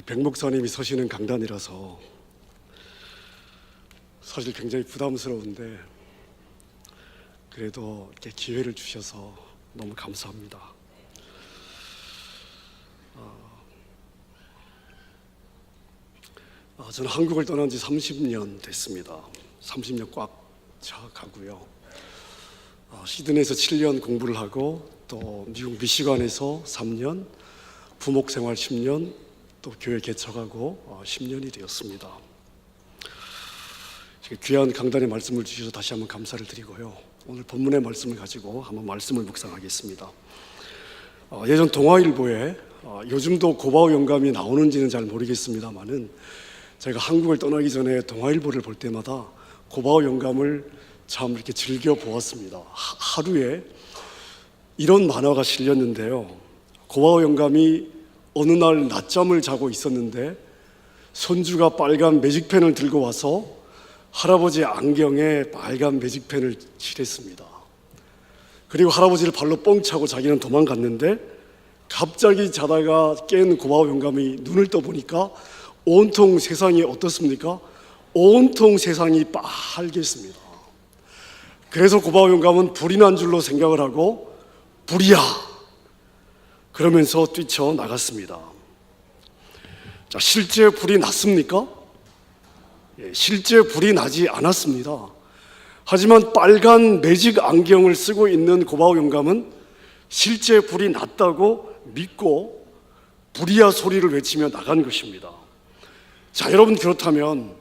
백 목사님이 서시는 강단이라서 사실 굉장히 부담스러운데 그래도 이렇게 기회를 주셔서 너무 감사합니다. 저는 한국을 떠난 지 30년 됐습니다. 30년 꽉 차가고요. 시드니에서 7년 공부를 하고 또 미국 미시간에서 3년, 부목생활 10년, 또 교회 개척하고 10년이 되었습니다. 귀한 강단의 말씀을 주셔서 다시 한번 감사를 드리고요. 오늘 본문의 말씀을 가지고 한번 말씀을 묵상하겠습니다. 예전 동아일보에 요즘도 고바오 영감이 나오는지는 잘 모르겠습니다만은 제가 한국을 떠나기 전에 동아일보를 볼 때마다 고바오 영감을 참 이렇게 즐겨 보았습니다. 하루에 이런 만화가 실렸는데요. 고바오 영감이 어느 날 낮잠을 자고 있었는데 손주가 빨간 매직펜을 들고 와서 할아버지 안경에 빨간 매직펜을 칠했습니다. 그리고 할아버지를 발로 뻥 차고 자기는 도망갔는데 갑자기 자다가 깬 고바오 영감이 눈을 떠보니까 온통 세상이 어떻습니까? 온통 세상이 빨갰습니다. 그래서 고바오 영감은 불이 난 줄로 생각을 하고 불이야! 그러면서 뛰쳐나갔습니다. 자, 실제 불이 났습니까? 실제 불이 나지 않았습니다. 하지만 빨간 매직 안경을 쓰고 있는 고바오 영감은 실제 불이 났다고 믿고 불이야 소리를 외치며 나간 것입니다. 자, 여러분, 그렇다면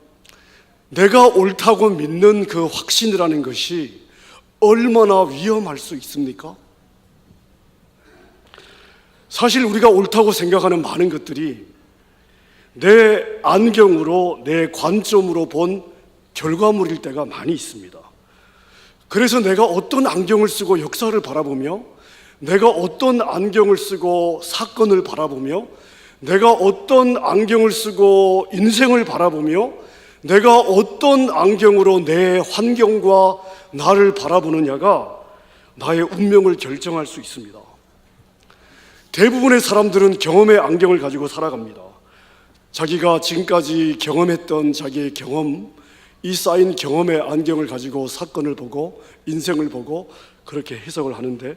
내가 옳다고 믿는 그 확신이라는 것이 얼마나 위험할 수 있습니까? 사실 우리가 옳다고 생각하는 많은 것들이 내 안경으로, 내 관점으로 본 결과물일 때가 많이 있습니다. 그래서 내가 어떤 안경을 쓰고 역사를 바라보며, 내가 어떤 안경을 쓰고 사건을 바라보며, 내가 어떤 안경을 쓰고 인생을 바라보며, 내가 어떤 안경으로 내 환경과 나를 바라보느냐가 나의 운명을 결정할 수 있습니다. 대부분의 사람들은 경험의 안경을 가지고 살아갑니다. 자기가 지금까지 경험했던 자기의 경험, 이 쌓인 경험의 안경을 가지고 사건을 보고 인생을 보고 그렇게 해석을 하는데,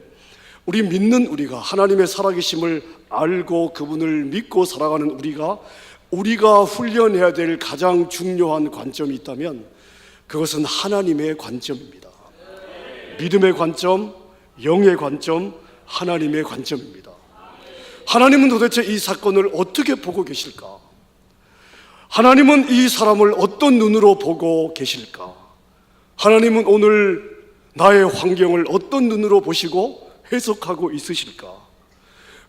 우리 믿는 우리가, 하나님의 살아계심을 알고 그분을 믿고 살아가는 우리가 훈련해야 될 가장 중요한 관점이 있다면 그것은 하나님의 관점입니다. 믿음의 관점, 영의 관점, 하나님의 관점입니다. 하나님은 도대체 이 사건을 어떻게 보고 계실까? 하나님은 이 사람을 어떤 눈으로 보고 계실까? 하나님은 오늘 나의 환경을 어떤 눈으로 보시고 해석하고 있으실까?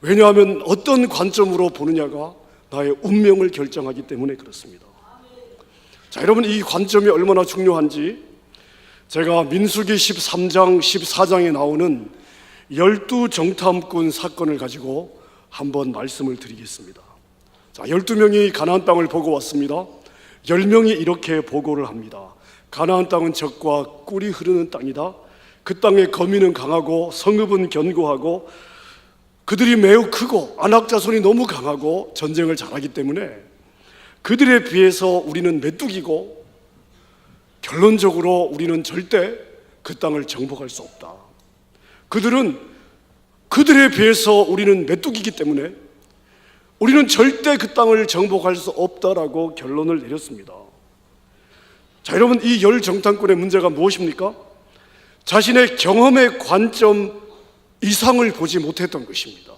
왜냐하면 어떤 관점으로 보느냐가 나의 운명을 결정하기 때문에 그렇습니다. 자, 여러분, 이 관점이 얼마나 중요한지 제가 민수기 13장, 14장에 나오는 12정탐꾼 사건을 가지고 한번 말씀을 드리겠습니다. 자, 12명이 가나안 땅을 보고 왔습니다. 10명이 이렇게 보고를 합니다. 가나안 땅은 젖과 꿀이 흐르는 땅이다. 그 땅의 거민은 강하고 성읍은 견고하고 그들이 매우 크고 안악자손이 너무 강하고 전쟁을 잘하기 때문에 그들에 비해서 우리는 메뚜기고 결론적으로 우리는 절대 그 땅을 정복할 수 없다. 그들에 비해서 우리는 메뚜기이기 때문에 우리는 절대 그 땅을 정복할 수 없다라고 결론을 내렸습니다. 자, 여러분, 이 열 정탐꾼의 문제가 무엇입니까? 자신의 경험의 관점 이상을 보지 못했던 것입니다.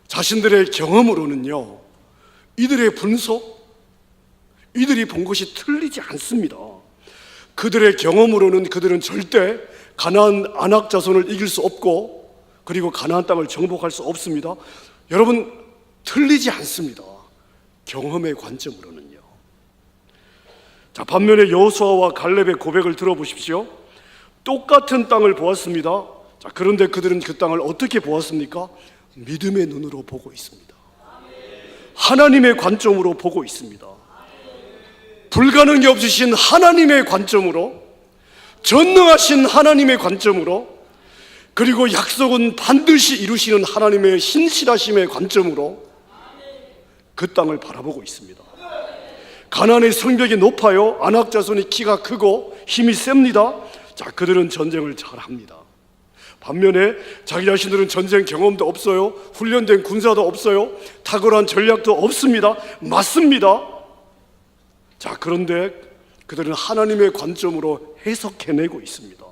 자신들의 경험으로는요, 이들의 분석, 이들이 본 것이 틀리지 않습니다. 그들의 경험으로는 그들은 절대 가나안 안악자손을 이길 수 없고 그리고 가나안 땅을 정복할 수 없습니다. 여러분, 틀리지 않습니다. 경험의 관점으로는요. 자, 반면에 여호수아와 갈렙의 고백을 들어보십시오. 똑같은 땅을 보았습니다. 자, 그런데 그들은 그 땅을 어떻게 보았습니까? 믿음의 눈으로 보고 있습니다. 하나님의 관점으로 보고 있습니다. 불가능이 없으신 하나님의 관점으로, 전능하신 하나님의 관점으로, 그리고 약속은 반드시 이루시는 하나님의 신실하심의 관점으로 그 땅을 바라보고 있습니다. 가나안의 성벽이 높아요. 아낙 자손이 키가 크고 힘이 셉니다. 자, 그들은 전쟁을 잘합니다. 반면에 자기 자신들은 전쟁 경험도 없어요. 훈련된 군사도 없어요. 탁월한 전략도 없습니다. 맞습니다. 자, 그런데 그들은 하나님의 관점으로 해석해내고 있습니다.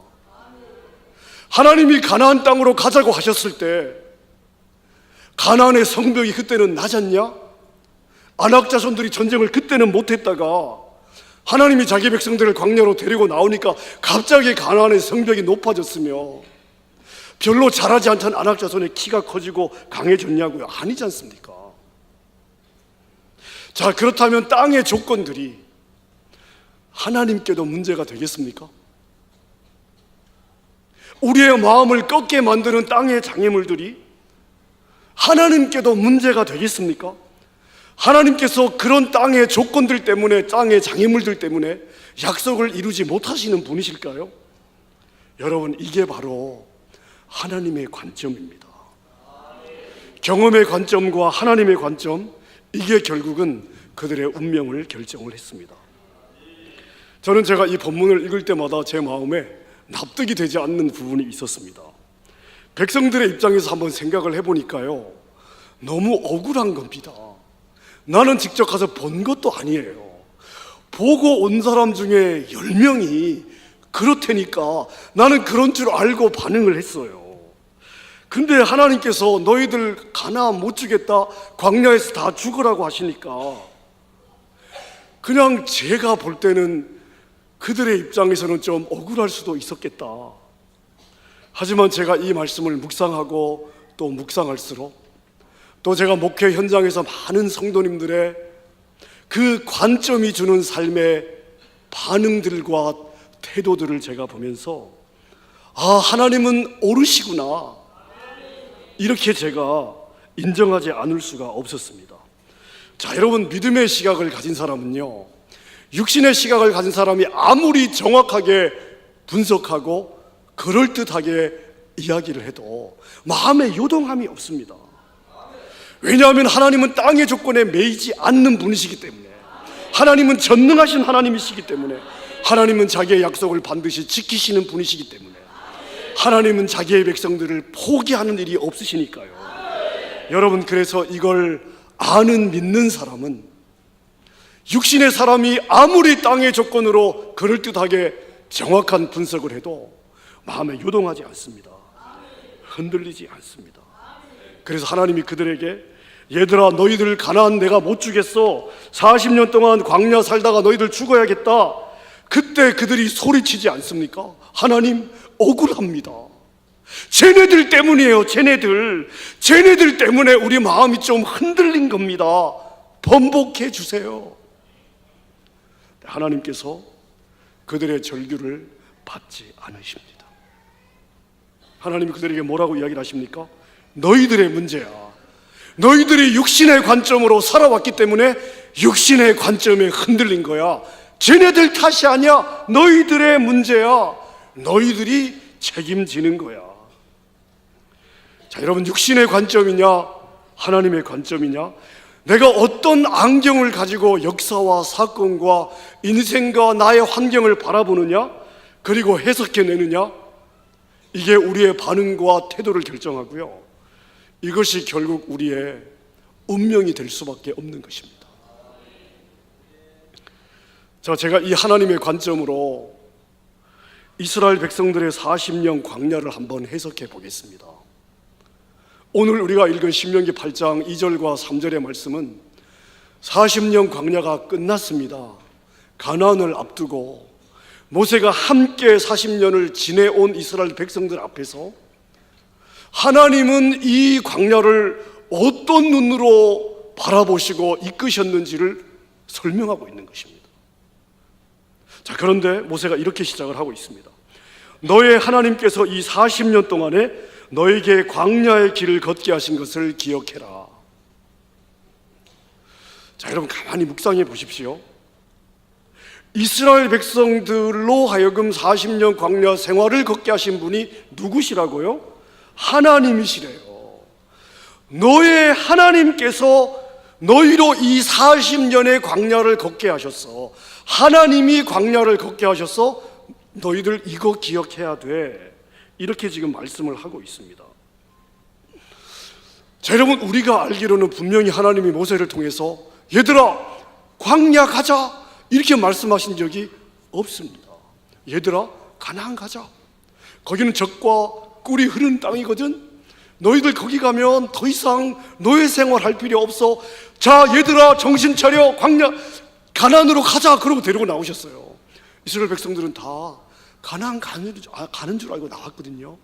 하나님이 가나안 땅으로 가자고 하셨을 때 가나안의 성벽이 그때는 낮았냐? 아낙 자손들이 전쟁을 그때는 못했다가 하나님이 자기 백성들을 광야로 데리고 나오니까 갑자기 가나안의 성벽이 높아졌으며 별로 잘하지 않던 아낙 자손의 키가 커지고 강해졌냐고요? 아니지 않습니까? 자, 그렇다면 땅의 조건들이 하나님께도 문제가 되겠습니까? 우리의 마음을 꺾게 만드는 땅의 장애물들이 하나님께도 문제가 되겠습니까? 하나님께서 그런 땅의 조건들 때문에, 땅의 장애물들 때문에 약속을 이루지 못하시는 분이실까요? 여러분, 이게 바로 하나님의 관점입니다. 경험의 관점과 하나님의 관점, 이게 결국은 그들의 운명을 결정을 했습니다. 저는 제가 이 본문을 읽을 때마다 제 마음에 납득이 되지 않는 부분이 있었습니다. 백성들의 입장에서 한번 생각을 해보니까요, 너무 억울한 겁니다. 나는 직접 가서 본 것도 아니에요. 보고 온 사람 중에 10명이 그렇다니까 나는 그런 줄 알고 반응을 했어요. 근데 하나님께서 너희들 가나안 못 주겠다, 광야에서 다 죽으라고 하시니까 그냥 제가 볼 때는 그들의 입장에서는 좀 억울할 수도 있었겠다. 하지만 제가 이 말씀을 묵상하고 또 묵상할수록, 또 제가 목회 현장에서 많은 성도님들의 그 관점이 주는 삶의 반응들과 태도들을 제가 보면서, 아, 하나님은 옳으시구나, 이렇게 제가 인정하지 않을 수가 없었습니다. 자, 여러분, 믿음의 시각을 가진 사람은요, 육신의 시각을 가진 사람이 아무리 정확하게 분석하고 그럴듯하게 이야기를 해도 마음에 요동함이 없습니다. 왜냐하면 하나님은 땅의 조건에 매이지 않는 분이시기 때문에, 하나님은 전능하신 하나님이시기 때문에, 하나님은 자기의 약속을 반드시 지키시는 분이시기 때문에, 하나님은 자기의 백성들을 포기하는 일이 없으시니까요. 여러분, 그래서 이걸 아는, 믿는 사람은 육신의 사람이 아무리 땅의 조건으로 그럴듯하게 정확한 분석을 해도 마음에 요동하지 않습니다. 흔들리지 않습니다. 그래서 하나님이 그들에게, 얘들아, 너희들 가나안 내가 못 주겠어, 40년 동안 광야 살다가 너희들 죽어야겠다. 그때 그들이 소리치지 않습니까? 하나님, 억울합니다. 쟤네들 때문이에요. 쟤네들 때문에 우리 마음이 좀 흔들린 겁니다. 번복해 주세요. 하나님께서 그들의 절규를 받지 않으십니다. 하나님이 그들에게 뭐라고 이야기를 하십니까? 너희들의 문제야. 너희들이 육신의 관점으로 살아왔기 때문에 육신의 관점에 흔들린 거야. 쟤네들 탓이 아니야. 너희들의 문제야. 너희들이 책임지는 거야. 자, 여러분, 육신의 관점이냐 하나님의 관점이냐, 내가 어떤 안경을 가지고 역사와 사건과 인생과 나의 환경을 바라보느냐, 그리고 해석해내느냐, 이게 우리의 반응과 태도를 결정하고요, 이것이 결국 우리의 운명이 될 수밖에 없는 것입니다. 자, 제가 이 하나님의 관점으로 이스라엘 백성들의 40년 광야를 한번 해석해 보겠습니다. 오늘 우리가 읽은 신명기 8장 2절과 3절의 말씀은 40년 광야가 끝났습니다. 가나안을 앞두고 모세가 함께 40년을 지내온 이스라엘 백성들 앞에서 하나님은 이 광야를 어떤 눈으로 바라보시고 이끄셨는지를 설명하고 있는 것입니다. 자, 그런데 모세가 이렇게 시작을 하고 있습니다. 너의 하나님께서 이 40년 동안에 너에게 광야의 길을 걷게 하신 것을 기억해라. 자, 여러분, 가만히 묵상해 보십시오. 이스라엘 백성들로 하여금 40년 광야 생활을 걷게 하신 분이 누구시라고요? 하나님이시래요. 너의 하나님께서 너희로 이 40년의 광야를 걷게 하셨어. 하나님이 광야를 걷게 하셔서 너희들 이거 기억해야 돼. 이렇게 지금 말씀을 하고 있습니다. 자, 여러분, 우리가 알기로는 분명히 하나님이 모세를 통해서 얘들아 광야 가자 이렇게 말씀하신 적이 없습니다. 얘들아 가나안 가자. 거기는 젖과 꿀이 흐르는 땅이거든. 너희들 거기 가면 더 이상 노예 생활할 필요 없어. 자, 얘들아 정신 차려. 광야 가나안으로 가자. 그러고 데리고 나오셨어요. 이스라엘 백성들은 다 가나안 가는 줄 알고 나왔거든요.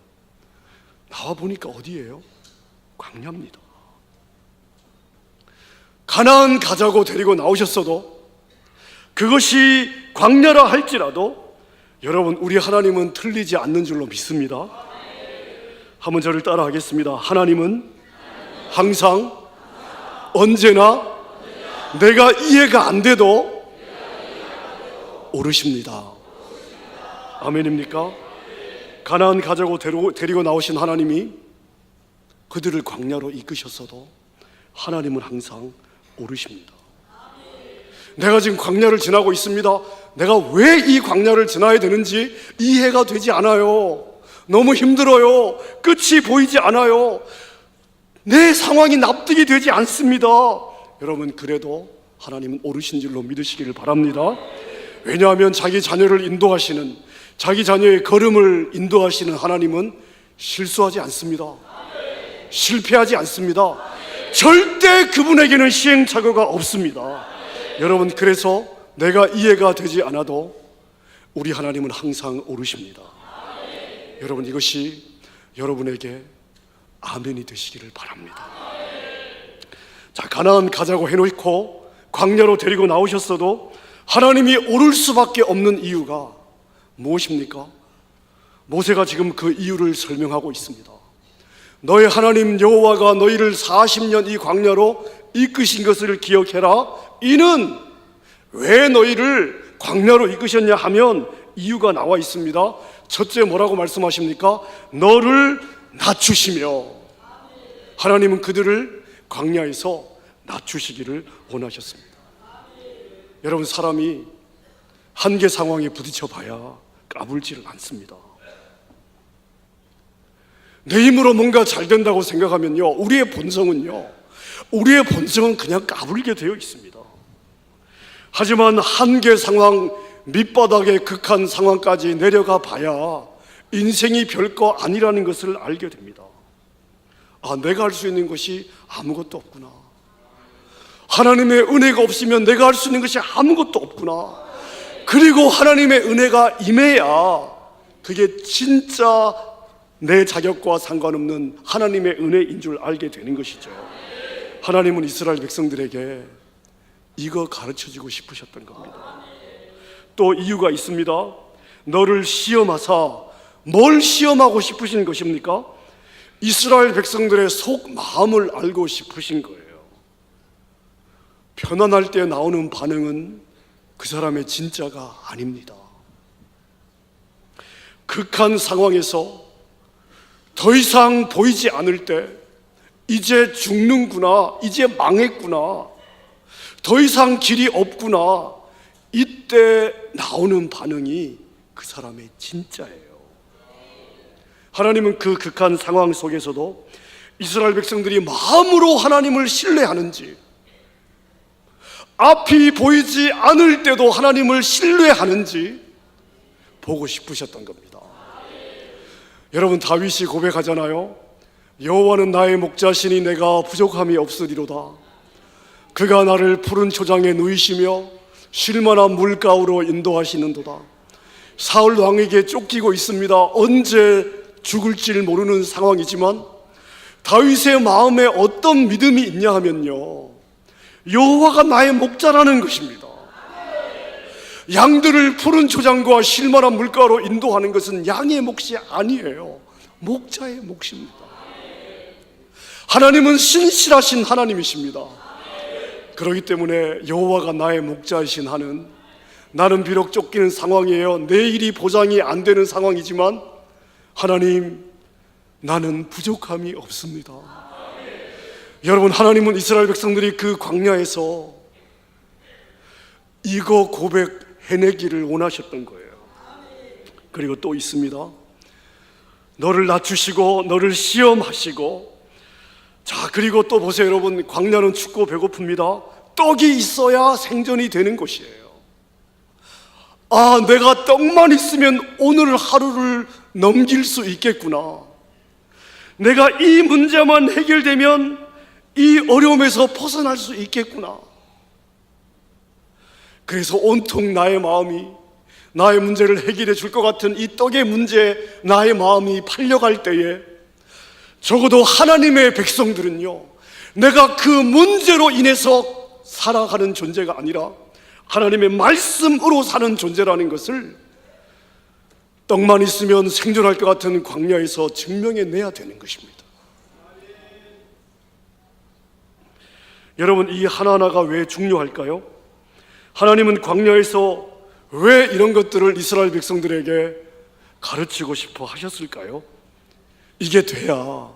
나와 보니까 어디예요? 광야입니다. 가나안 가자고 데리고 나오셨어도, 그것이 광야라 할지라도 여러분, 우리 하나님은 틀리지 않는 줄로 믿습니다. 한번 저를 따라 하겠습니다. 하나님은 항상 언제나 내가 이해가 안 돼도 오르십니다. 아멘입니까? 가나안 가자고 데리고 나오신 하나님이 그들을 광야로 이끄셨어도 하나님은 항상 오르십니다. 내가 지금 광야를 지나고 있습니다. 내가 왜 이 광야를 지나야 되는지 이해가 되지 않아요. 너무 힘들어요. 끝이 보이지 않아요. 내 상황이 납득이 되지 않습니다. 여러분, 그래도 하나님은 오르신 줄로 믿으시기를 바랍니다. 왜냐하면 자기 자녀를 인도하시는, 자기 자녀의 걸음을 인도하시는 하나님은 실수하지 않습니다. 실패하지 않습니다. 절대 그분에게는 시행착오가 없습니다. 여러분, 그래서 내가 이해가 되지 않아도 우리 하나님은 항상 오르십니다. 여러분, 이것이 여러분에게 아멘이 되시기를 바랍니다. 자, 가나안 가자고 해놓고 광야로 데리고 나오셨어도 하나님이 오를 수밖에 없는 이유가 무엇입니까? 모세가 지금 그 이유를 설명하고 있습니다. 너의 하나님 여호와가 너희를 40년 이 광야로 이끄신 것을 기억해라. 이는 왜 너희를 광야로 이끄셨냐 하면 이유가 나와 있습니다. 첫째, 뭐라고 말씀하십니까? 너를 낮추시며. 하나님은 그들을 광야에서 낮추시기를 원하셨습니다. 여러분, 사람이 한계 상황에 부딪혀 봐야 까불지를 않습니다. 내 힘으로 뭔가 잘 된다고 생각하면요, 우리의 본성은 그냥 까불게 되어 있습니다. 하지만 한계 상황, 밑바닥의 극한 상황까지 내려가 봐야 인생이 별거 아니라는 것을 알게 됩니다. 아, 내가 할 수 있는 것이 아무것도 없구나. 하나님의 은혜가 없으면 내가 할 수 있는 것이 아무것도 없구나. 그리고 하나님의 은혜가 임해야 그게 진짜 내 자격과 상관없는 하나님의 은혜인 줄 알게 되는 것이죠. 하나님은 이스라엘 백성들에게 이거 가르쳐주고 싶으셨던 겁니다. 또 이유가 있습니다. 너를 시험하사, 뭘 시험하고 싶으신 것입니까? 이스라엘 백성들의 속 마음을 알고 싶으신 거예요. 편안할 때 나오는 반응은 그 사람의 진짜가 아닙니다. 극한 상황에서 더 이상 보이지 않을 때, 이제 죽는구나, 이제 망했구나, 더 이상 길이 없구나, 이때 나오는 반응이 그 사람의 진짜예요. 하나님은 그 극한 상황 속에서도 이스라엘 백성들이 마음으로 하나님을 신뢰하는지, 앞이 보이지 않을 때도 하나님을 신뢰하는지 보고 싶으셨던 겁니다. 여러분, 다윗이 고백하잖아요. 여호와는 나의 목자시니 내가 부족함이 없으리로다. 그가 나를 푸른 초장에 누이시며 쉴만한 물가로 인도하시는도다. 사울 왕에게 쫓기고 있습니다. 언제 죽을지 모르는 상황이지만 다윗의 마음에 어떤 믿음이 있냐 하면요, 여호와가 나의 목자라는 것입니다. 양들을 푸른 초장과 쉴만한 물가로 인도하는 것은 양의 몫이 아니에요. 목자의 몫입니다. 하나님은 신실하신 하나님이십니다. 그렇기 때문에 여호와가 나의 목자이신 한은 나는 비록 쫓기는 상황이에요. 내일이 보장이 안 되는 상황이지만 하나님, 나는 부족함이 없습니다. 여러분, 하나님은 이스라엘 백성들이 그 광야에서 이거 고백해내기를 원하셨던 거예요. 그리고 또 있습니다. 너를 낮추시고 너를 시험하시고, 자, 그리고 또 보세요 여러분, 광야는 춥고 배고픕니다. 떡이 있어야 생존이 되는 곳이에요. 아, 내가 떡만 있으면 오늘 하루를 넘길 수 있겠구나. 내가 이 문제만 해결되면 이 어려움에서 벗어날 수 있겠구나. 그래서 온통 나의 마음이 나의 문제를 해결해 줄 것 같은 이 떡의 문제에 나의 마음이 팔려갈 때에, 적어도 하나님의 백성들은요, 내가 그 문제로 인해서 살아가는 존재가 아니라 하나님의 말씀으로 사는 존재라는 것을 떡만 있으면 생존할 것 같은 광야에서 증명해내야 되는 것입니다. 여러분, 이 하나하나가 왜 중요할까요? 하나님은 광야에서 왜 이런 것들을 이스라엘 백성들에게 가르치고 싶어 하셨을까요? 이게 돼야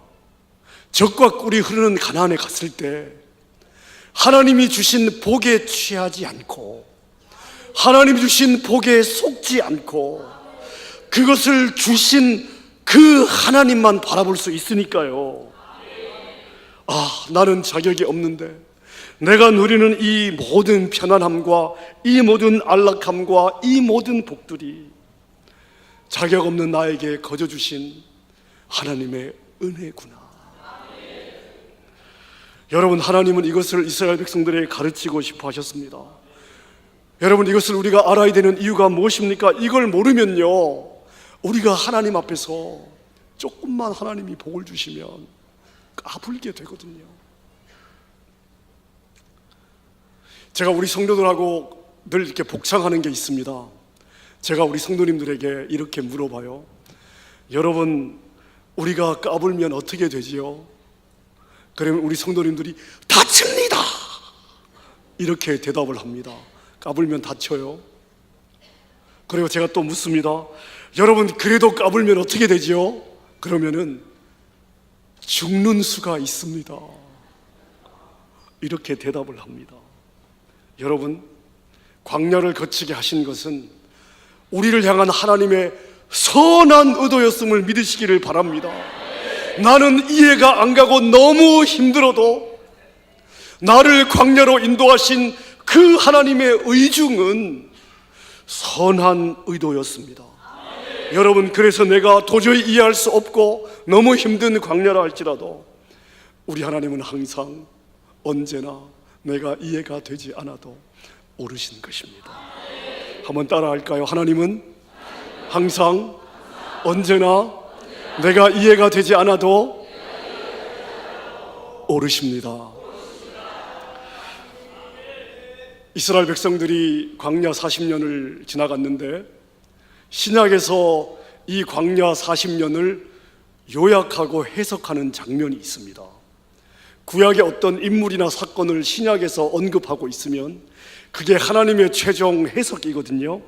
젖과 꿀이 흐르는 가나안에 갔을 때 하나님이 주신 복에 취하지 않고, 하나님이 주신 복에 속지 않고, 그것을 주신 그 하나님만 바라볼 수 있으니까요. 아, 나는 자격이 없는데 내가 누리는 이 모든 편안함과 이 모든 안락함과 이 모든 복들이 자격 없는 나에게 거저 주신 하나님의 은혜구나. 여러분, 하나님은 이것을 이스라엘 백성들에게 가르치고 싶어 하셨습니다. 여러분, 이것을 우리가 알아야 되는 이유가 무엇입니까? 이걸 모르면요, 우리가 하나님 앞에서 조금만 하나님이 복을 주시면 까불게 되거든요. 제가 우리 성도들하고 늘 이렇게 복창하는 게 있습니다. 제가 우리 성도님들에게 이렇게 물어봐요. 여러분, 우리가 까불면 어떻게 되지요? 그러면 우리 성도님들이 다칩니다, 이렇게 대답을 합니다. 까불면 다쳐요. 그리고 제가 또 묻습니다. 여러분, 그래도 까불면 어떻게 되지요? 그러면은 죽는 수가 있습니다, 이렇게 대답을 합니다. 여러분, 광야를 거치게 하신 것은 우리를 향한 하나님의 선한 의도였음을 믿으시기를 바랍니다. 나는 이해가 안 가고 너무 힘들어도 나를 광야로 인도하신 그 하나님의 의중은 선한 의도였습니다. 여러분, 그래서 내가 도저히 이해할 수 없고 너무 힘든 광야라 할지라도 우리 하나님은 항상 언제나 내가 이해가 되지 않아도 오르신 것입니다. 한번 따라 할까요? 하나님은 항상 언제나 내가 이해가 되지 않아도 오르십니다. 이스라엘 백성들이 광야 40년을 지나갔는데 신약에서 이 광야 40년을 요약하고 해석하는 장면이 있습니다. 구약의 어떤 인물이나 사건을 신약에서 언급하고 있으면 그게 하나님의 최종 해석이거든요.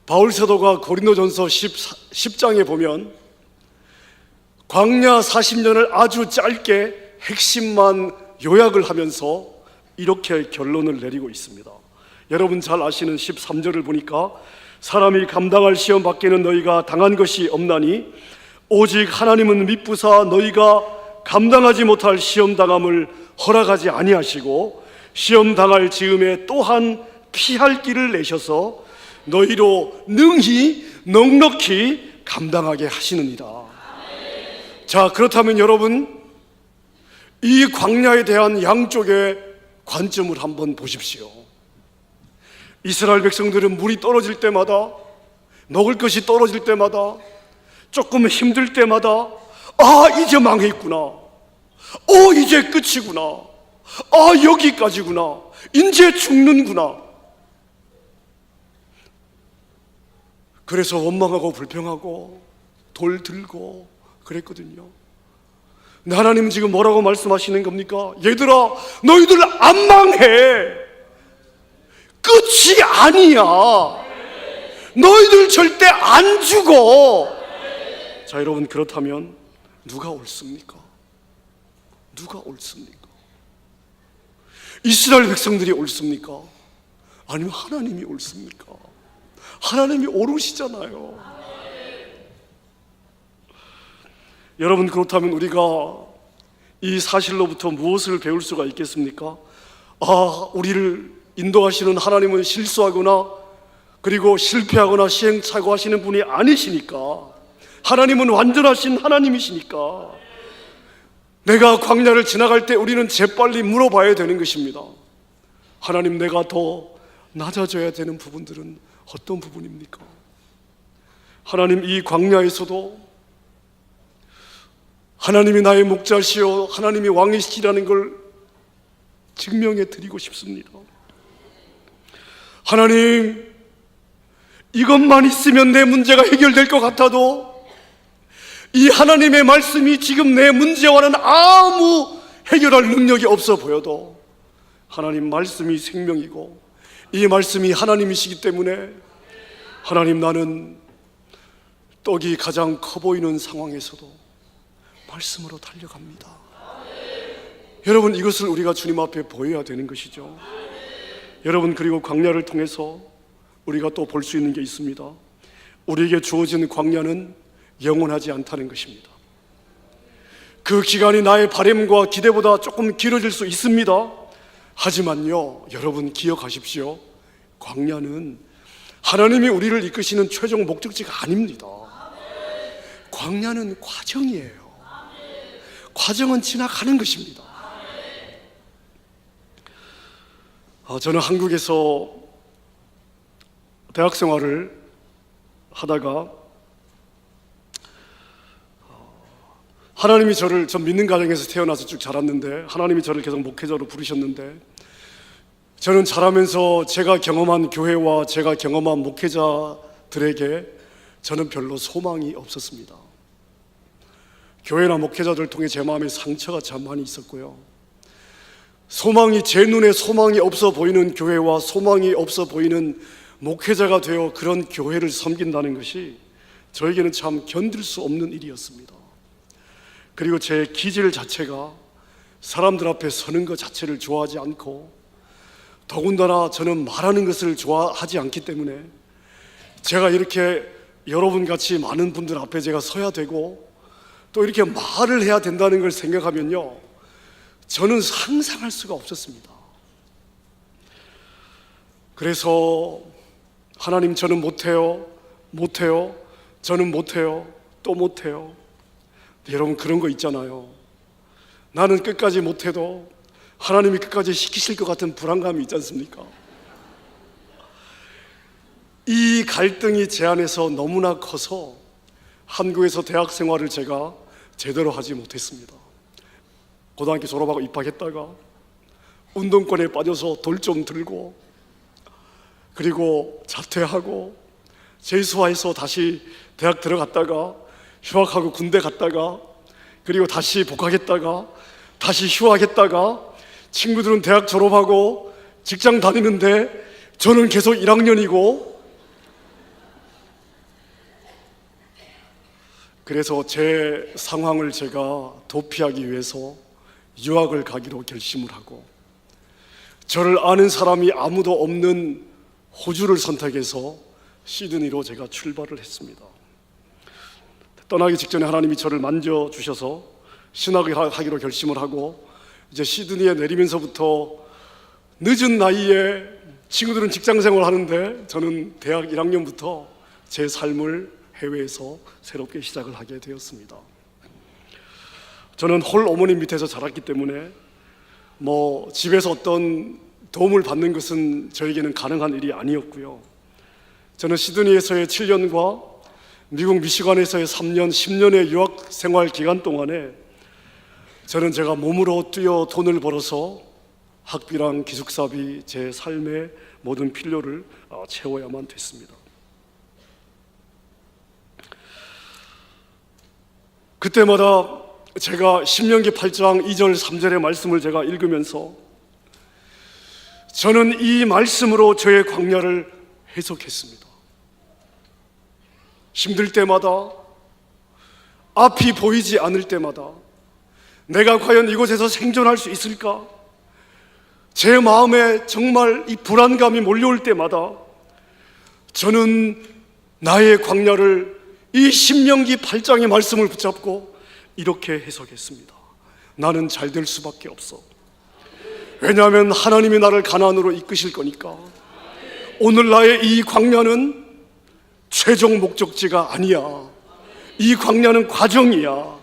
바울 사도가 고린도전서 10장에 보면 광야 40년을 아주 짧게 핵심만 요약을 하면서 이렇게 결론을 내리고 있습니다. 여러분 잘 아시는 13절을 보니까 사람이 감당할 시험 밖에는 너희가 당한 것이 없나니 오직 하나님은 미쁘사 너희가 감당하지 못할 시험 당함을 허락하지 아니하시고 시험 당할 즈음에 또한 피할 길을 내셔서 너희로 능히 넉넉히 감당하게 하시느니라. 자, 그렇다면 여러분, 이 광야에 대한 양쪽의 관점을 한번 보십시오. 이스라엘 백성들은 물이 떨어질 때마다, 먹을 것이 떨어질 때마다, 조금 힘들 때마다 아, 이제 망했구나, 이제 끝이구나, 여기까지구나, 이제 죽는구나. 그래서 원망하고 불평하고 돌 들고 그랬거든요. 근데 하나님은 지금 뭐라고 말씀하시는 겁니까? 얘들아, 너희들 안 망해, 끝이 아니야, 너희들 절대 안 죽어. 자, 여러분, 그렇다면 누가 옳습니까? 누가 옳습니까? 이스라엘 백성들이 옳습니까? 아니면 하나님이 옳습니까? 하나님이 옳으시잖아요. 여러분, 그렇다면 우리가 이 사실로부터 무엇을 배울 수가 있겠습니까? 우리를 인도하시는 하나님은 실수하거나 그리고 실패하거나 시행착오하시는 분이 아니시니까, 하나님은 완전하신 하나님이시니까 내가 광야를 지나갈 때 우리는 재빨리 물어봐야 되는 것입니다. 하나님, 내가 더 낮아져야 되는 부분들은 어떤 부분입니까? 하나님, 이 광야에서도 하나님이 나의 목자시오, 하나님이 왕이시라는 걸 증명해 드리고 싶습니다. 하나님, 이것만 있으면 내 문제가 해결될 것 같아도 이 하나님의 말씀이 지금 내 문제와는 아무 해결할 능력이 없어 보여도 하나님, 말씀이 생명이고 이 말씀이 하나님이시기 때문에 하나님, 나는 떡이 가장 커 보이는 상황에서도 말씀으로 달려갑니다. 여러분, 이것을 우리가 주님 앞에 보여야 되는 것이죠. 여러분, 그리고 광야를 통해서 우리가 또 볼 수 있는 게 있습니다. 우리에게 주어진 광야는 영원하지 않다는 것입니다. 그 기간이 나의 바람과 기대보다 조금 길어질 수 있습니다. 하지만요, 여러분 기억하십시오. 광야는 하나님이 우리를 이끄시는 최종 목적지가 아닙니다. 광야는 과정이에요. 과정은 지나가는 것입니다. 저는 한국에서 대학 생활을 하다가 하나님이 저를, 전 믿는 가정에서 태어나서 쭉 자랐는데 하나님이 저를 계속 목회자로 부르셨는데, 저는 자라면서 제가 경험한 교회와 제가 경험한 목회자들에게 저는 별로 소망이 없었습니다. 교회나 목회자들 통해 제 마음에 상처가 참 많이 있었고요. 제 눈에 소망이 없어 보이는 교회와 소망이 없어 보이는 목회자가 되어 그런 교회를 섬긴다는 것이 저에게는 참 견딜 수 없는 일이었습니다. 그리고 제 기질 자체가 사람들 앞에 서는 것 자체를 좋아하지 않고, 더군다나 저는 말하는 것을 좋아하지 않기 때문에 제가 이렇게 여러분같이 많은 분들 앞에 제가 서야 되고 또 이렇게 말을 해야 된다는 걸 생각하면요, 저는 상상할 수가 없었습니다. 그래서 하나님, 저는 못해요, 저는 못해요, 또 못해요. 여러분, 그런 거 있잖아요. 나는 끝까지 못해도 하나님이 끝까지 시키실 것 같은 불안감이 있지 않습니까? 이 갈등이 제 안에서 너무나 커서 한국에서 대학 생활을 제가 제대로 하지 못했습니다. 고등학교 졸업하고 입학했다가 운동권에 빠져서 돌 좀 들고, 그리고 자퇴하고 재수해서 다시 대학 들어갔다가 휴학하고 군대 갔다가, 그리고 다시 복학했다가 다시 휴학했다가, 친구들은 대학 졸업하고 직장 다니는데 저는 계속 1학년이고, 그래서 제 상황을 제가 도피하기 위해서 유학을 가기로 결심을 하고, 저를 아는 사람이 아무도 없는 호주를 선택해서 시드니로 제가 출발을 했습니다. 떠나기 직전에 하나님이 저를 만져주셔서 신학을 하기로 결심을 하고, 이제 시드니에 내리면서부터 늦은 나이에 친구들은 직장생활을 하는데 저는 대학 1학년부터 제 삶을 해외에서 새롭게 시작을 하게 되었습니다. 저는 홀 어머니 밑에서 자랐기 때문에 집에서 어떤 도움을 받는 것은 저에게는 가능한 일이 아니었고요. 저는 시드니에서의 7년과 미국 미시간에서의 3년, 10년의 유학 생활 기간 동안에 저는 제가 몸으로 뛰어 돈을 벌어서 학비랑 기숙사비, 제 삶의 모든 필요를 채워야만 됐습니다. 그때마다 제가 신명기 8장 2절 3절의 말씀을 제가 읽으면서 저는 이 말씀으로 저의 광야를 해석했습니다. 힘들 때마다, 앞이 보이지 않을 때마다, 내가 과연 이곳에서 생존할 수 있을까? 제 마음에 정말 이 불안감이 몰려올 때마다 저는 나의 광야를 이 신명기 8장의 말씀을 붙잡고 이렇게 해석했습니다. 나는 잘 될 수밖에 없어. 왜냐하면 하나님이 나를 가나안으로 이끄실 거니까. 오늘 나의 이 광야는 최종 목적지가 아니야. 이 광야는 과정이야.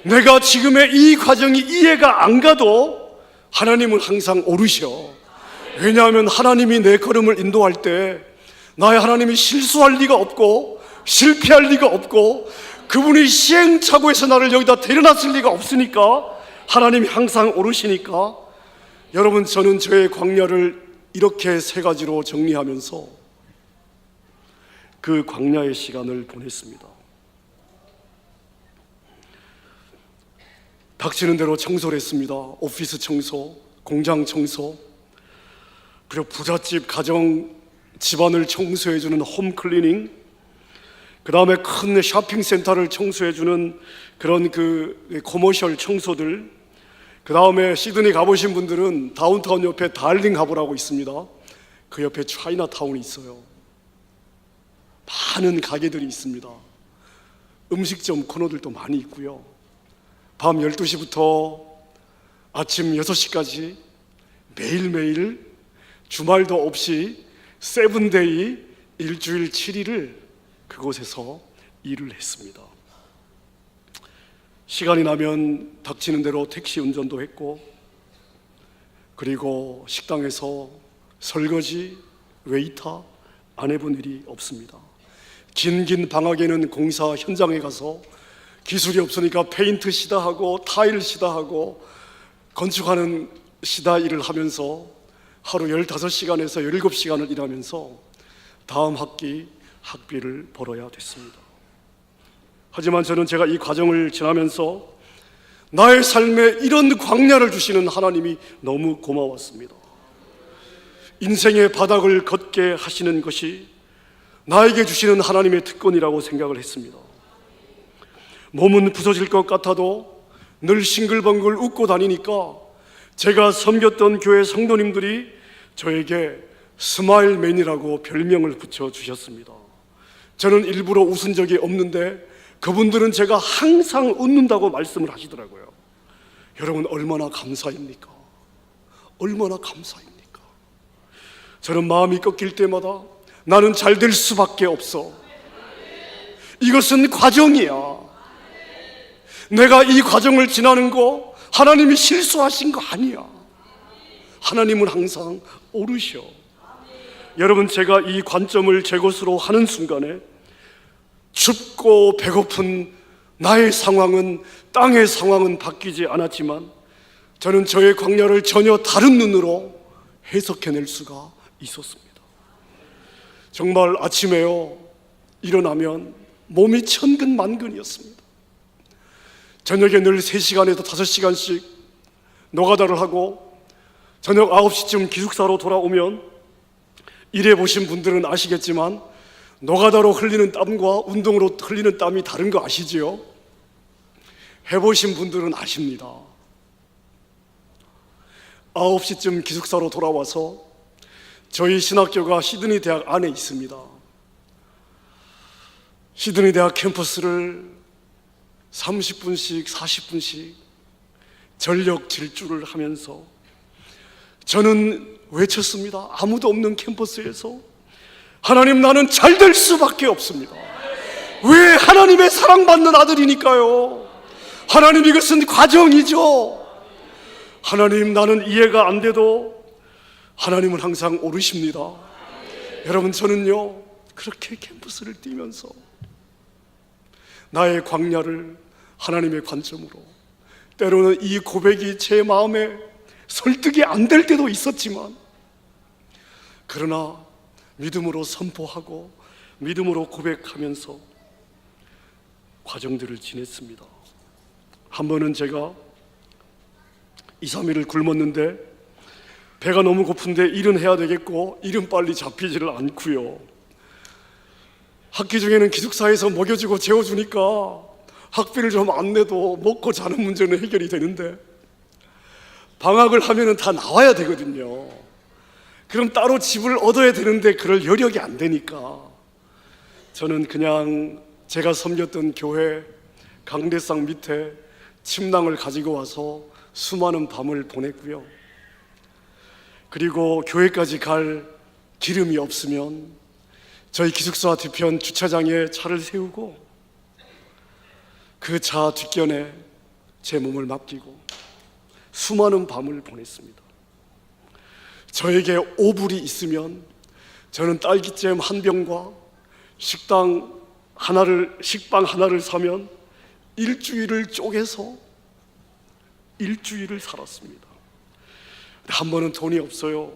내가 지금의 이 과정이 이해가 안 가도 하나님은 항상 오르셔. 왜냐하면 하나님이 내 걸음을 인도할 때 나의 하나님이 실수할 리가 없고 실패할 리가 없고 그분이 시행착오에서 나를 여기다 데려놨을 리가 없으니까 하나님이 항상 오르시니까 여러분, 저는 저의 광야를 이렇게 세 가지로 정리하면서 그 광야의 시간을 보냈습니다. 닥치는 대로 청소를 했습니다. 오피스 청소, 공장 청소, 그리고 부잣집 가정 집안을 청소해주는 홈클리닝, 그 다음에 큰 쇼핑센터를 청소해주는 그런 그 커머셜 청소들, 그 다음에 시드니 가보신 분들은 다운타운 옆에 달링 하버라고 있습니다. 그 옆에 차이나타운이 있어요. 많은 가게들이 있습니다. 음식점 코너들도 많이 있고요. 밤 12시부터 아침 6시까지 매일매일 주말도 없이 세븐데이 일주일 7일을 그곳에서 일을 했습니다. 시간이 나면 닥치는 대로 택시 운전도 했고, 그리고 식당에서 설거지, 웨이터 안 해본 일이 없습니다. 긴 방학에는 공사 현장에 가서 기술이 없으니까 페인트 시다하고 타일 시다하고 건축하는 시다 일을 하면서 하루 15시간에서 17시간을 일하면서 다음 학기 학비를 벌어야 됐습니다. 하지만 저는 제가 이 과정을 지나면서 나의 삶에 이런 광야를 주시는 하나님이 너무 고마웠습니다. 인생의 바닥을 걷게 하시는 것이 나에게 주시는 하나님의 특권이라고 생각을 했습니다. 몸은 부서질 것 같아도 늘 싱글벙글 웃고 다니니까 제가 섬겼던 교회 성도님들이 저에게 스마일맨이라고 별명을 붙여주셨습니다. 저는 일부러 웃은 적이 없는데 그분들은 제가 항상 웃는다고 말씀을 하시더라고요. 여러분, 얼마나 감사입니까? 얼마나 감사입니까? 저는 마음이 꺾일 때마다 나는 잘 될 수밖에 없어. 이것은 과정이야. 내가 이 과정을 지나는 거 하나님이 실수하신 거 아니야. 하나님은 항상 오르셔. 여러분, 제가 이 관점을 제 것으로 하는 순간에 춥고 배고픈 나의 상황은, 땅의 상황은 바뀌지 않았지만 저는 저의 광야를 전혀 다른 눈으로 해석해낼 수가 있었습니다. 정말 아침에요 일어나면 몸이 천근만근이었습니다. 저녁에 늘 3시간에서 5시간씩 노가다를 하고 저녁 9시쯤 기숙사로 돌아오면, 일해보신 분들은 아시겠지만 노가다로 흘리는 땀과 운동으로 흘리는 땀이 다른 거 아시지요? 해보신 분들은 아십니다. 9시쯤 기숙사로 돌아와서 저희 신학교가 시드니 대학 안에 있습니다. 시드니 대학 캠퍼스를 30분씩 40분씩 전력 질주를 하면서 저는 외쳤습니다. 아무도 없는 캠퍼스에서 하나님, 나는 잘 될 수밖에 없습니다. 왜? 하나님의 사랑받는 아들이니까요. 하나님, 이것은 과정이죠. 하나님, 나는 이해가 안 돼도 하나님은 항상 오르십니다. 여러분, 저는요 그렇게 캠퍼스를 뛰면서 나의 광야를 하나님의 관점으로, 때로는 이 고백이 제 마음에 설득이 안 될 때도 있었지만, 그러나 믿음으로 선포하고 믿음으로 고백하면서 과정들을 지냈습니다. 한 번은 제가 2, 3일을 굶었는데 배가 너무 고픈데 일은 해야 되겠고 일은 빨리 잡히지를 않고요. 학기 중에는 기숙사에서 먹여주고 재워주니까 학비를 좀 안 내도 먹고 자는 문제는 해결이 되는데 방학을 하면은 다 나와야 되거든요. 그럼 따로 집을 얻어야 되는데 그럴 여력이 안 되니까 저는 그냥 제가 섬겼던 교회 강대상 밑에 침낭을 가지고 와서 수많은 밤을 보냈고요. 그리고 교회까지 갈 기름이 없으면 저희 기숙사 뒤편 주차장에 차를 세우고 그 차 뒷견에 제 몸을 맡기고 수많은 밤을 보냈습니다. 저에게 5불이 있으면 저는 딸기잼 한 병과 식빵 하나를 사면 일주일을 쪼개서 일주일을 살았습니다. 한 번은 돈이 없어요.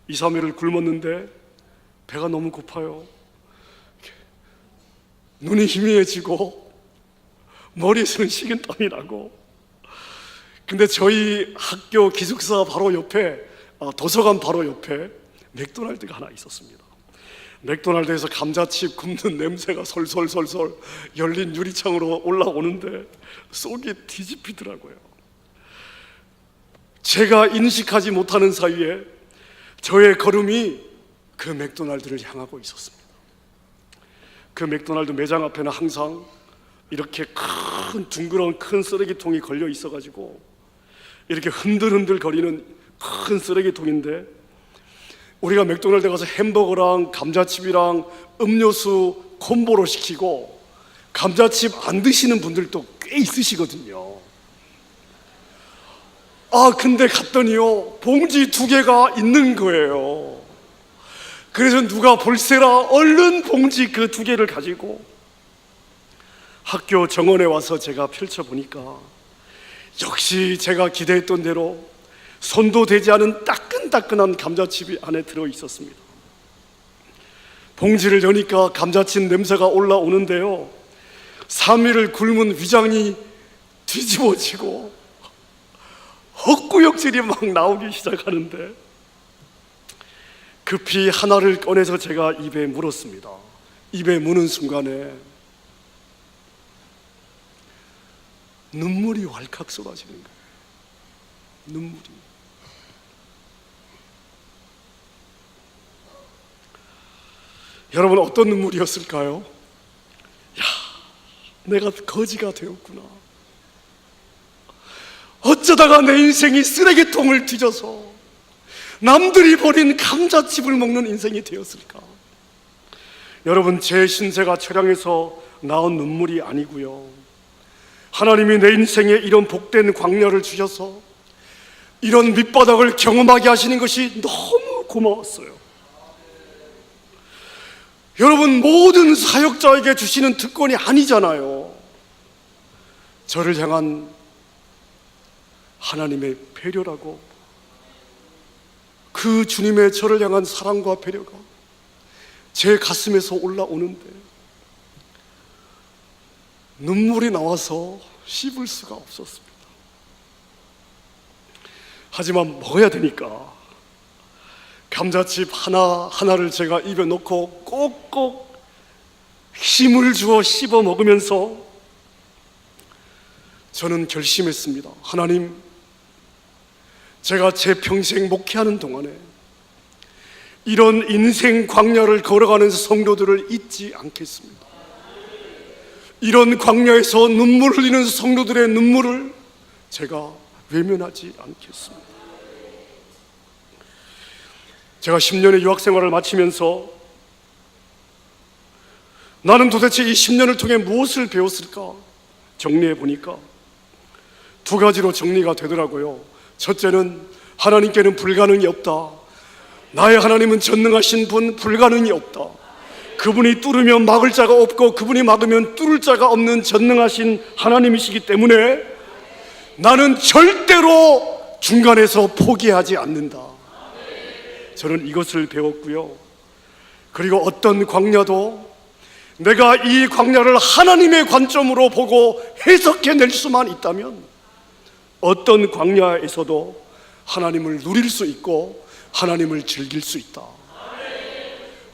2, 3일을 굶었는데 배가 너무 고파요. 눈이 희미해지고 머리에서는 식은땀이 나고. 근데 저희 학교 기숙사 바로 옆에 도서관 바로 옆에 맥도날드가 하나 있었습니다. 맥도날드에서 감자칩 굽는 냄새가 솔솔솔솔 열린 유리창으로 올라오는데 속이 뒤집히더라고요. 제가 인식하지 못하는 사이에 저의 걸음이 그 맥도날드를 향하고 있었습니다. 그 맥도날드 매장 앞에는 항상 이렇게 큰 둥그런 큰 쓰레기통이 걸려 있어가지고 이렇게 흔들흔들 거리는 큰 쓰레기통인데 우리가 맥도날드 가서 햄버거랑 감자칩이랑 음료수 콤보로 시키고 감자칩 안 드시는 분들도 꽤 있으시거든요. 근데 갔더니요 봉지 2개가 있는 거예요. 그래서 누가 볼세라 얼른 봉지 그 2개를 가지고 학교 정원에 와서 제가 펼쳐보니까 역시 제가 기대했던 대로 손도 대지 않은 따끈따끈한 감자칩이 안에 들어있었습니다. 봉지를 여니까 감자칩 냄새가 올라오는데요 3일을 굶은 위장이 뒤집어지고 헛구역질이 막 나오기 시작하는데 급히 하나를 꺼내서 제가 입에 물었습니다. 입에 무는 순간에 눈물이 왈칵 쏟아지는 거예요. 눈물이. 여러분 어떤 눈물이었을까요? 야, 내가 거지가 되었구나. 어쩌다가 내 인생이 쓰레기통을 뒤져서 남들이 버린 감자칩을 먹는 인생이 되었을까? 여러분 제 신세가 처량해서 나온 눈물이 아니고요 하나님이 내 인생에 이런 복된 광야를 주셔서 이런 밑바닥을 경험하게 하시는 것이 너무 고마웠어요. 여러분 모든 사역자에게 주시는 특권이 아니잖아요. 저를 향한 하나님의 배려라고 그 주님의 저를 향한 사랑과 배려가 제 가슴에서 올라오는데 눈물이 나와서 씹을 수가 없었습니다. 하지만 먹어야 되니까 감자칩 하나를 제가 입에 넣고 꼭꼭 힘을 주어 씹어 먹으면서 저는 결심했습니다. 하나님, 제가 제 평생 목회하는 동안에 이런 인생 광야를 걸어가는 성도들을 잊지 않겠습니다. 이런 광야에서 눈물 흘리는 성도들의 눈물을 제가 외면하지 않겠습니다. 제가 10년의 유학생활을 마치면서 나는 도대체 이 10년을 통해 무엇을 배웠을까 정리해 보니까 2가지로 정리가 되더라고요. 첫째는 하나님께는 불가능이 없다. 나의 하나님은 전능하신 분, 불가능이 없다. 그분이 뚫으면 막을 자가 없고 그분이 막으면 뚫을 자가 없는 전능하신 하나님이시기 때문에 나는 절대로 중간에서 포기하지 않는다. 저는 이것을 배웠고요. 그리고 어떤 광야도 내가 이 광야를 하나님의 관점으로 보고 해석해낼 수만 있다면 어떤 광야에서도 하나님을 누릴 수 있고 하나님을 즐길 수 있다.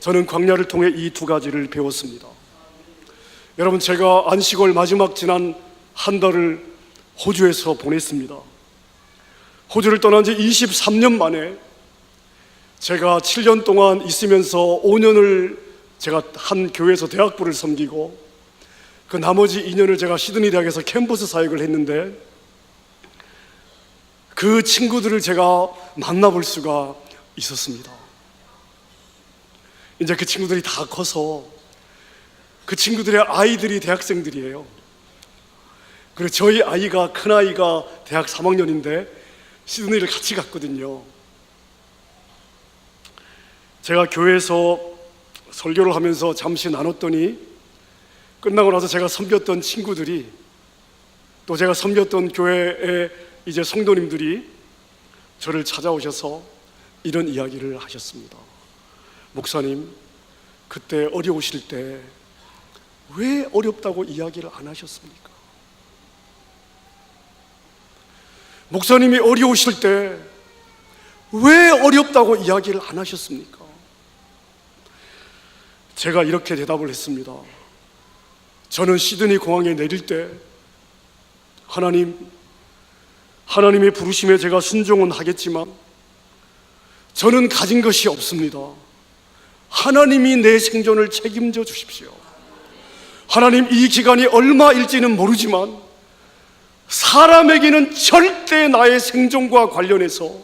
저는 광야를 통해 이 2가지를 배웠습니다. 여러분, 제가 안식월 마지막 지난 한 달을 호주에서 보냈습니다. 호주를 떠난 지 23년 만에 제가 7년 동안 있으면서 5년을 제가 한 교회에서 대학부를 섬기고 그 나머지 2년을 제가 시드니 대학에서 캠퍼스 사역을 했는데 그 친구들을 제가 만나볼 수가 있었습니다. 이제 그 친구들이 다 커서 그 친구들의 아이들이 대학생들이에요. 그리고 저희 아이가, 큰아이가 대학 3학년인데 시드니를 같이 갔거든요. 제가 교회에서 설교를 하면서 잠시 나눴더니 끝나고 나서 제가 섬겼던 친구들이, 또 제가 섬겼던 교회의 이제 성도님들이 저를 찾아오셔서 이런 이야기를 하셨습니다. 목사님, 그때 어려우실 때 왜 어렵다고 이야기를 안 하셨습니까? 목사님이 어려우실 때 왜 어렵다고 이야기를 안 하셨습니까? 제가 이렇게 대답을 했습니다. 저는 시드니 공항에 내릴 때 하나님의 부르심에 제가 순종은 하겠지만 저는 가진 것이 없습니다. 하나님이 내 생존을 책임져 주십시오. 하나님, 이 기간이 얼마일지는 모르지만 사람에게는 절대 나의 생존과 관련해서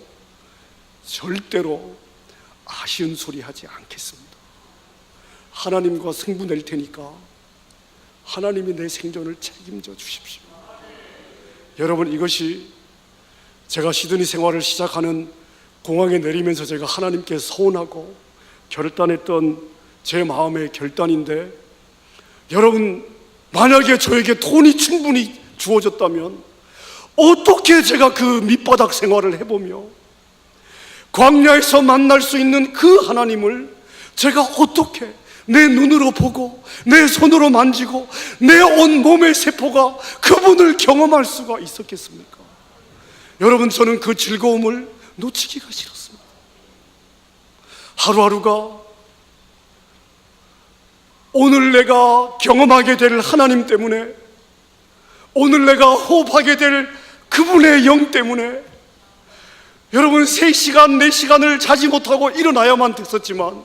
절대로 아쉬운 소리 하지 않겠습니다. 하나님과 승부 낼 테니까 하나님이 내 생존을 책임져 주십시오. 여러분, 이것이 제가 시드니 생활을 시작하는 공항에 내리면서 제가 하나님께 서운하고 결단했던 제 마음의 결단인데, 여러분, 만약에 저에게 돈이 충분히 주어졌다면 어떻게 제가 그 밑바닥 생활을 해보며 광야에서 만날 수 있는 그 하나님을 제가 어떻게 내 눈으로 보고 내 손으로 만지고 내 온 몸의 세포가 그분을 경험할 수가 있었겠습니까? 여러분, 저는 그 즐거움을 놓치기가 싫었습니다. 하루하루가 오늘 내가 경험하게 될 하나님 때문에, 오늘 내가 호흡하게 될 그분의 영 때문에 여러분, 3시간, 4시간을 자지 못하고 일어나야만 됐었지만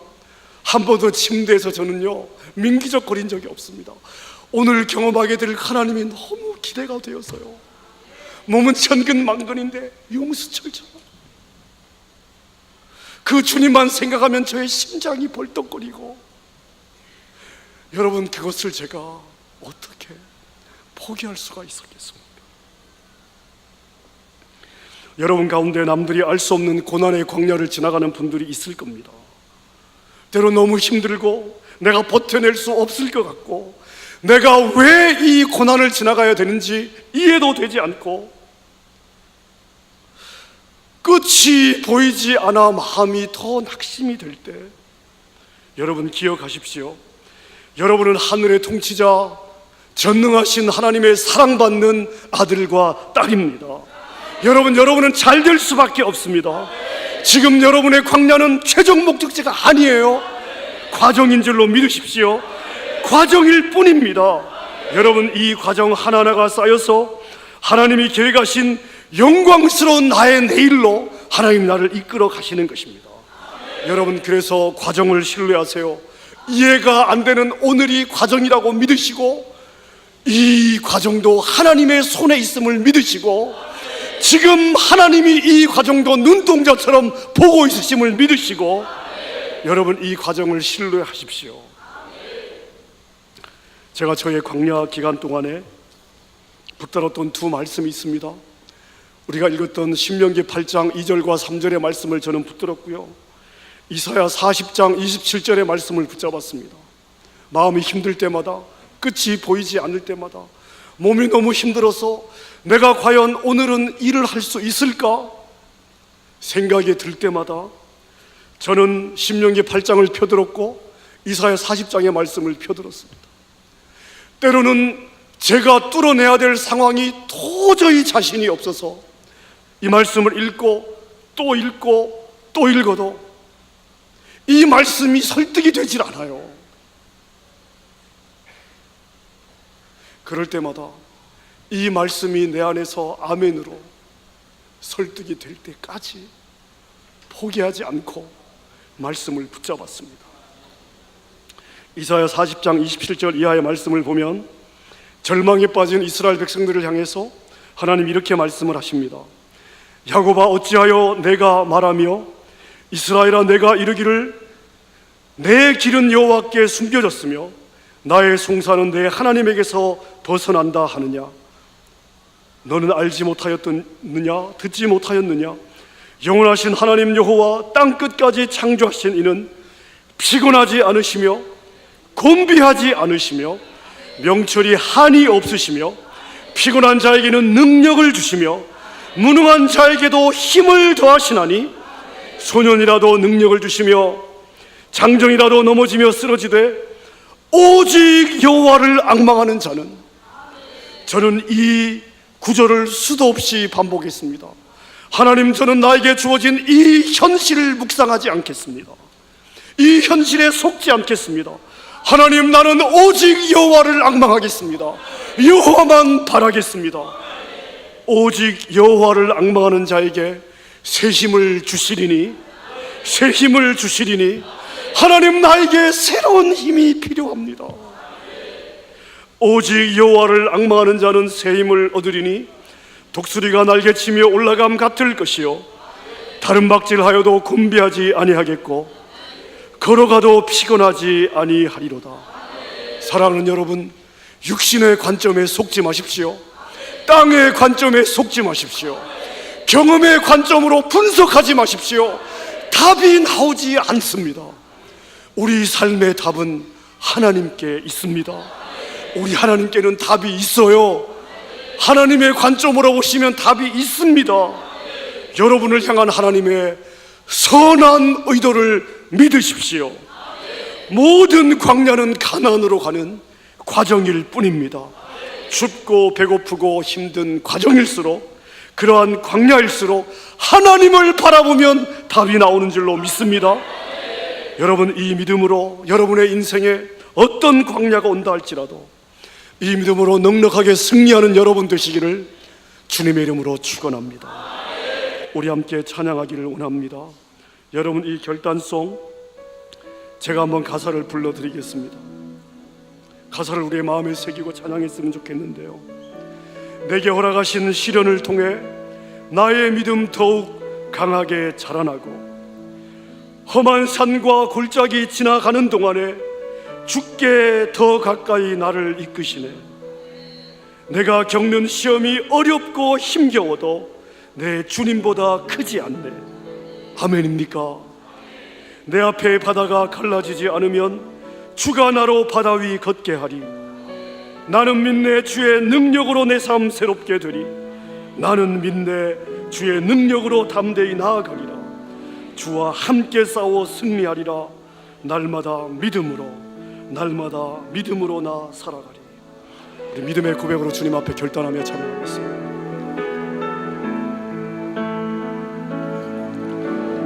한 번도 침대에서 저는요 민기적거린 적이 없습니다. 오늘 경험하게 될 하나님이 너무 기대가 되어서요. 몸은 천근만근인데 용수철처럼 그 주님만 생각하면 저의 심장이 벌떡거리고, 여러분, 그것을 제가 어떻게 포기할 수가 있었겠습니까? 여러분 가운데 남들이 알 수 없는 고난의 광야를 지나가는 분들이 있을 겁니다. 때로 너무 힘들고 내가 버텨낼 수 없을 것 같고 내가 왜 이 고난을 지나가야 되는지 이해도 되지 않고 끝이 보이지 않아 마음이 더 낙심이 될 때, 여러분 기억하십시오. 여러분은 하늘의 통치자 전능하신 하나님의 사랑받는 아들과 딸입니다. 여러분은 잘 될 수밖에 없습니다. 지금 여러분의 광야는 최종 목적지가 아니에요. 과정인 줄로 믿으십시오. 과정일 뿐입니다. 여러분, 이 과정 하나하나가 쌓여서 하나님이 계획하신 영광스러운 나의 내일로 하나님이 나를 이끌어 가시는 것입니다. 여러분, 그래서 과정을 신뢰하세요. 이해가 안 되는 오늘이 과정이라고 믿으시고 이 과정도 하나님의 손에 있음을 믿으시고 지금 하나님이 이 과정도 눈동자처럼 보고 있으심을 믿으시고 여러분, 이 과정을 신뢰하십시오. 제가 저의 광야 기간 동안에 붙들었던 두 말씀이 있습니다. 우리가 읽었던 신명기 8장 2절과 3절의 말씀을 저는 붙들었고요, 이사야 40장 27절의 말씀을 붙잡았습니다. 마음이 힘들 때마다, 끝이 보이지 않을 때마다, 몸이 너무 힘들어서 내가 과연 오늘은 일을 할 수 있을까 생각이 들 때마다 저는 신명기 8장을 펴들었고 이사야 40장의 말씀을 펴들었습니다. 때로는 제가 뚫어내야 될 상황이 도저히 자신이 없어서 이 말씀을 읽고 또 읽고 또 읽어도 이 말씀이 설득이 되질 않아요. 그럴 때마다 이 말씀이 내 안에서 아멘으로 설득이 될 때까지 포기하지 않고 말씀을 붙잡았습니다. 이사야 40장 27절 이하의 말씀을 보면 절망에 빠진 이스라엘 백성들을 향해서 하나님 이렇게 말씀을 하십니다. 야곱아 어찌하여 내가 말하며 이스라엘아 내가 이르기를 내 길은 여호와께 숨겨졌으며 나의 송사는 내 하나님에게서 벗어난다 하느냐. 너는 알지 못하였느냐 듣지 못하였느냐. 영원하신 하나님 여호와 땅끝까지 창조하신 이는 피곤하지 않으시며 곤비하지 않으시며 명철이 한이 없으시며 피곤한 자에게는 능력을 주시며 무능한 자에게도 힘을 더하시나니 소년이라도 능력을 주시며 장정이라도 넘어지며 쓰러지되 오직 여호와를 앙망하는 자는, 저는 이 구절을 수도 없이 반복했습니다. 하나님, 저는 나에게 주어진 이 현실을 묵상하지 않겠습니다. 이 현실에 속지 않겠습니다. 하나님, 나는 오직 여호와를 앙망하겠습니다. 여호와만 바라겠습니다. 오직 여호와를 앙망하는 자에게 새 힘을 주시리니, 새 힘을 주시리니 하나님, 나에게 새로운 힘이 필요합니다. 오직 여호와를 앙망하는 자는 새 힘을 얻으리니 독수리가 날개치며 올라감 같을 것이요 다른 박질하여도 곤비하지 아니하겠고 걸어가도 피곤하지 아니하리로다. 사랑하는 여러분, 육신의 관점에 속지 마십시오. 땅의 관점에 속지 마십시오. 경험의 관점으로 분석하지 마십시오. 답이 나오지 않습니다. 우리 삶의 답은 하나님께 있습니다. 우리 하나님께는 답이 있어요. 하나님의 관점으로 보시면 답이 있습니다. 여러분을 향한 하나님의 선한 의도를 믿으십시오. 모든 광야는 가나안으로 가는 과정일 뿐입니다. 춥고 배고프고 힘든 과정일수록, 그러한 광야일수록 하나님을 바라보면 답이 나오는 줄로 믿습니다. 여러분, 이 믿음으로 여러분의 인생에 어떤 광야가 온다 할지라도 이 믿음으로 넉넉하게 승리하는 여러분 되시기를 주님의 이름으로 축원합니다. 우리 함께 찬양하기를 원합니다. 여러분, 이 결단송 제가 한번 가사를 불러드리겠습니다. 가사를 우리의 마음에 새기고 찬양했으면 좋겠는데요. 내게 허락하신 시련을 통해 나의 믿음 더욱 강하게 자라나고 험한 산과 골짜기 지나가는 동안에 주께 더 가까이 나를 이끄시네. 내가 겪는 시험이 어렵고 힘겨워도 내 주님보다 크지 않네. 아멘입니까? 내 앞에 바다가 갈라지지 않으면 주가 나로 바다 위 걷게 하리. 나는 믿네 주의 능력으로 내 삶 새롭게 되리. 나는 믿네 주의 능력으로 담대히 나아가리라. 주와 함께 싸워 승리하리라. 날마다 믿음으로 나 살아가리. 우리 믿음의 고백으로 주님 앞에 결단하며 찬양하겠습니다.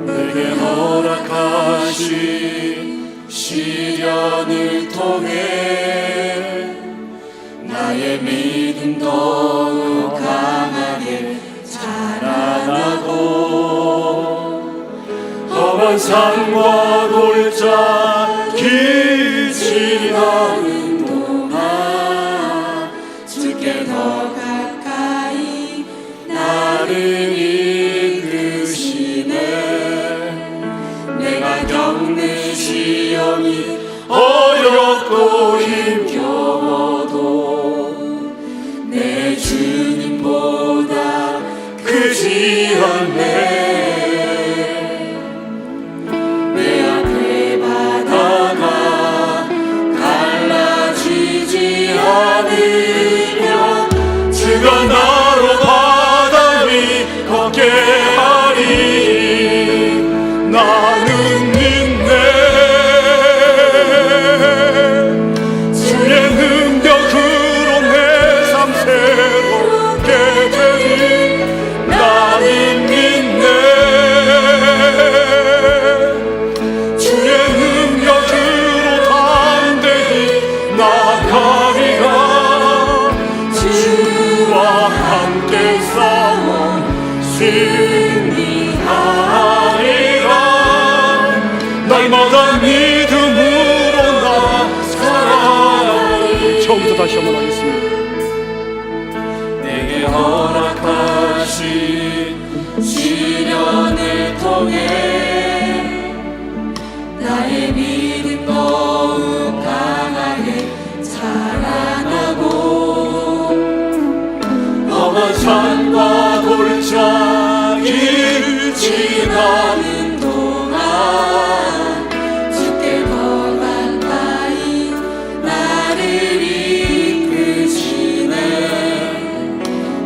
내게 허락하신 시련을 통해 나의 믿음 더욱 강하게 자라나고 험한 산과 골짜기 지나는 동안 주께 더 가까이 나를 겪는 시험이 어렵고 힘겨워도 내 주님보다 크지 않네. 내 앞에 바다가 갈라지지 않으며 주가 나로 바다 위 걷게 하리. 나는 믿네 주의 능력으로 내 삶 새롭게 되리. 나는 믿네 함께 싸워 승리하리라. 날마다 믿음으로 나아가리. 처음부터 다시 한번 하겠습니다. 내게 허락하신 시련을 통해 나의 믿음 더욱 강하게 자라나고 험한 산과 골짜기를 지나는 동안 주께 더 가까이 나를 이끄시네.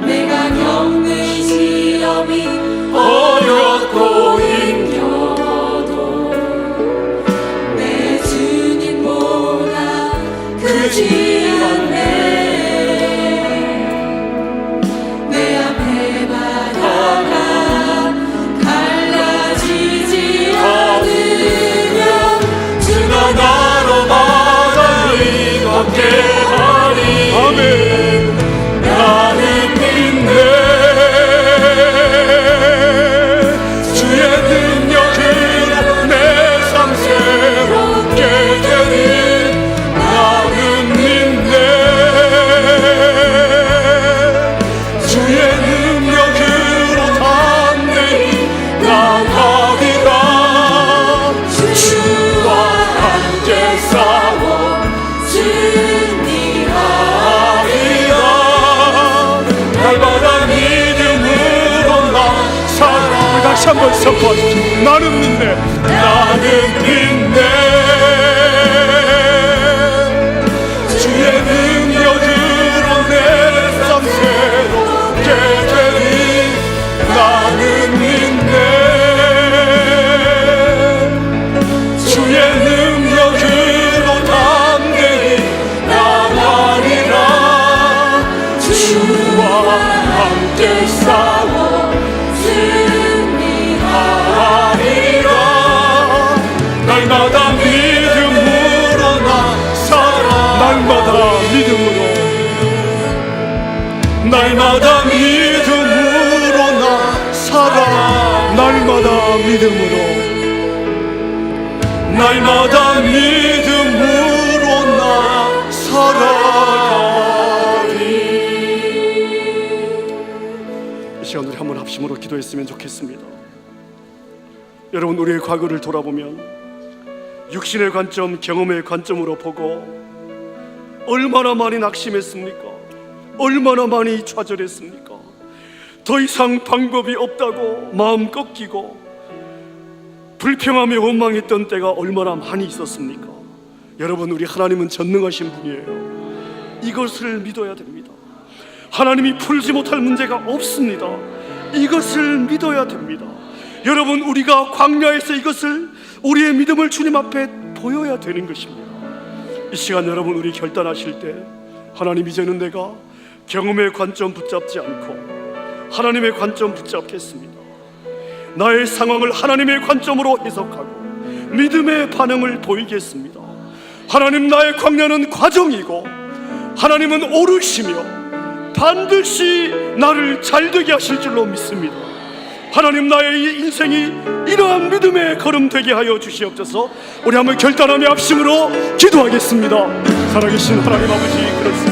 내가 겪는 시험이 어렵고 힘겨워도 내 주님보다 크지 않네. 내 앞에 바다가 갈라지지 않으면 주가 나로 바다를 걷게 하리. 아멘. 나는 믿네. 주의 능력으로 내 삶 새롭게 되리. 나는 믿네. 주의 능력으로 담대히 나가리라. 주와 함께 싸워 승리하리라. 날마다 믿음으로 나 살아. 다시 한번 선포하십시오. 나는 믿네. 나는 믿네. 주의 능력으로 내 삶 새롭게 되리. 나는 믿네. 주의 능력으로 담대히 나가리라. 주와 함께 싸워 승리하리라. 날마다 믿음으로 나 살아. 날마다 믿음으로, 날마다 믿음으로 나 살아. 날마다 믿음으로, 날마다 믿음으로 나 살아가리. 이 시간 우리 한번 합심으로 기도했으면 좋겠습니다. 여러분, 우리의 과거를 돌아보면 육신의 관점, 경험의 관점으로 보고 얼마나 많이 낙심했습니까? 얼마나 많이 좌절했습니까? 더 이상 방법이 없다고 마음 꺾이고 불평하며 원망했던 때가 얼마나 많이 있었습니까? 여러분, 우리 하나님은 전능하신 분이에요. 이것을 믿어야 됩니다. 하나님이 풀지 못할 문제가 없습니다. 이것을 믿어야 됩니다. 여러분, 우리가 광야에서 이것을, 우리의 믿음을 주님 앞에 보여야 되는 것입니다. 이 시간 여러분, 우리 결단하실 때 하나님, 이제는 내가 경험의 관점 붙잡지 않고 하나님의 관점 붙잡겠습니다. 나의 상황을 하나님의 관점으로 해석하고 믿음의 반응을 보이겠습니다. 하나님, 나의 광야는 과정이고 하나님은 오르시며 반드시 나를 잘되게 하실 줄로 믿습니다. 하나님, 나의 이 인생이 이러한 믿음의 걸음 되게 하여 주시옵소서. 우리 한번 결단하며 합심으로 기도하겠습니다. 살아계신 하나님 아버지, 그렇습니다.